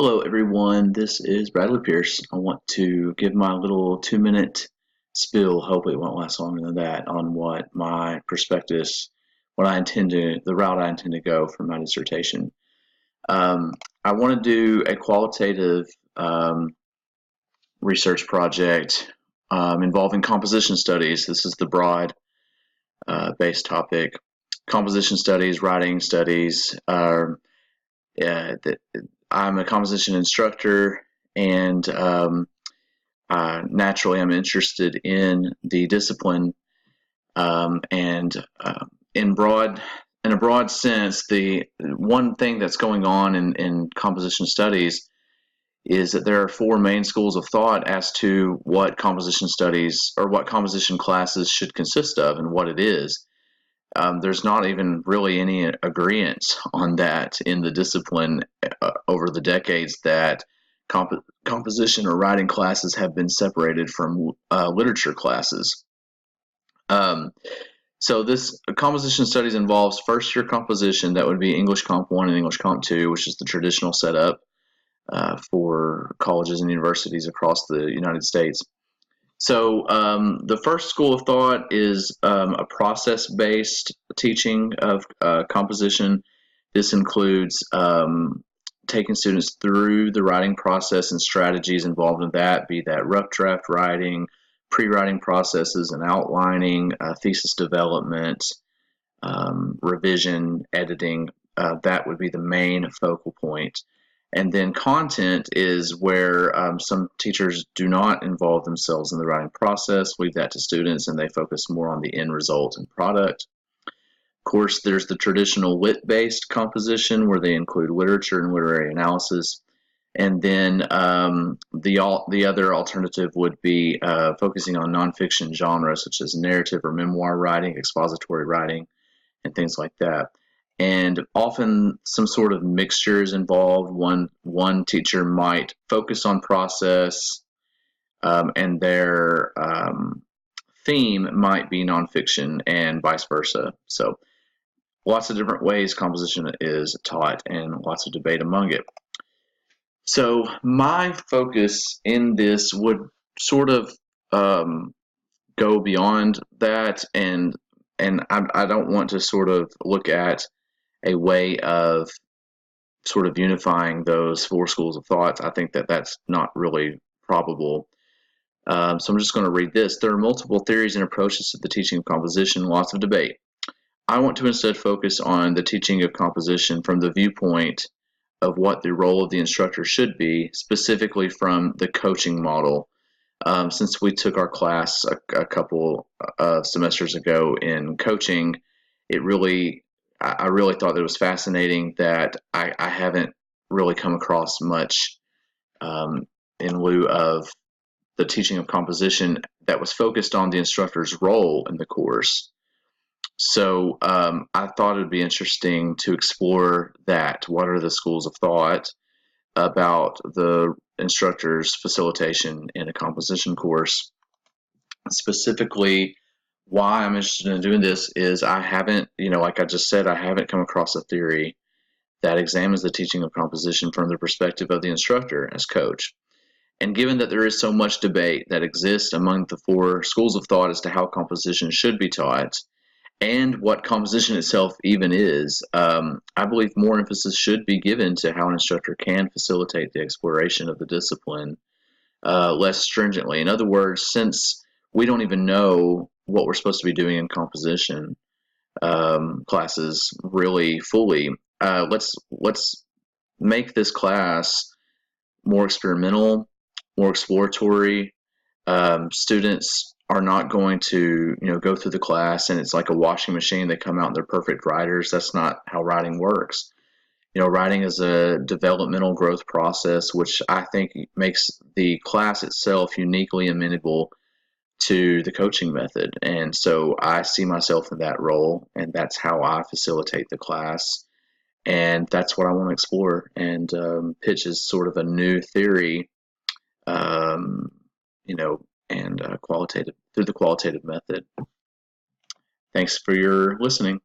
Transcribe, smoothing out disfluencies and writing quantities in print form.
Hello, everyone. This is Bradley Pierce. I want to give my little 2-minute spiel. Hopefully, it won't last longer than that on what my prospectus, the route I intend to go for my dissertation. I want to do a qualitative research project involving composition studies. This is the broad based topic. Composition studies, writing studies. I'm a composition instructor, and naturally, I'm interested in the discipline. And in a broad sense, the one thing that's going on in composition studies is that there are four main schools of thought as to what composition studies or what composition classes should consist of and what it is. There's not even really any agreement on that in the discipline over the decades that composition or writing classes have been separated from literature classes. So this composition studies involves first-year composition. That would be English Comp 1 and English Comp 2, which is the traditional setup for colleges and universities across the United States. So the first school of thought is a process-based teaching of composition. This includes taking students through the writing process and strategies involved in that, be that rough draft writing, pre-writing processes and outlining, thesis development, revision, editing. That would be the main focal point. And then content is where some teachers do not involve themselves in the writing process, leave that to students, and they focus more on the end result and product. Of course, there's the traditional lit-based composition where they include literature and literary analysis. And then the other alternative would be focusing on nonfiction genres such as narrative or memoir writing, expository writing, and things like that. And often some sort of mixture is involved. One teacher might focus on process, and their theme might be nonfiction, and vice versa. So lots of different ways composition is taught, and lots of debate among it. So my focus in this would sort of go beyond that, and I don't want to sort of look at a way of sort of unifying those four schools of thought. I think that that's not really probable. So I'm just going to read this. There are multiple theories and approaches to the teaching of composition, lots of debate. I want to instead focus on the teaching of composition from the viewpoint of what the role of the instructor should be, specifically from the coaching model. Since we took our class a couple of semesters ago in coaching, I really thought that it was fascinating that I haven't really come across much in lieu of the teaching of composition that was focused on the instructor's role in the course. So I thought it would be interesting to explore that. What are the schools of thought about the instructor's facilitation in a composition course? Specifically, why I'm interested in doing this is I haven't, like I just said, I haven't come across a theory that examines the teaching of composition from the perspective of the instructor as coach. And given that there is so much debate that exists among the four schools of thought as to how composition should be taught and what composition itself even is, I believe more emphasis should be given to how an instructor can facilitate the exploration of the discipline less stringently. In other words, since we don't even know what we're supposed to be doing in composition classes really fully, let's make this class more experimental, more exploratory. Students are not going to go through the class and it's like a washing machine. They come out and they're perfect writers. That's not how writing works. Writing is a developmental growth process, which I think makes the class itself uniquely amenable to the coaching method. And so I see myself in that role, and that's how I facilitate the class. And that's what I want to explore and pitch as sort of a new theory, and qualitative through the qualitative method. Thanks for your listening.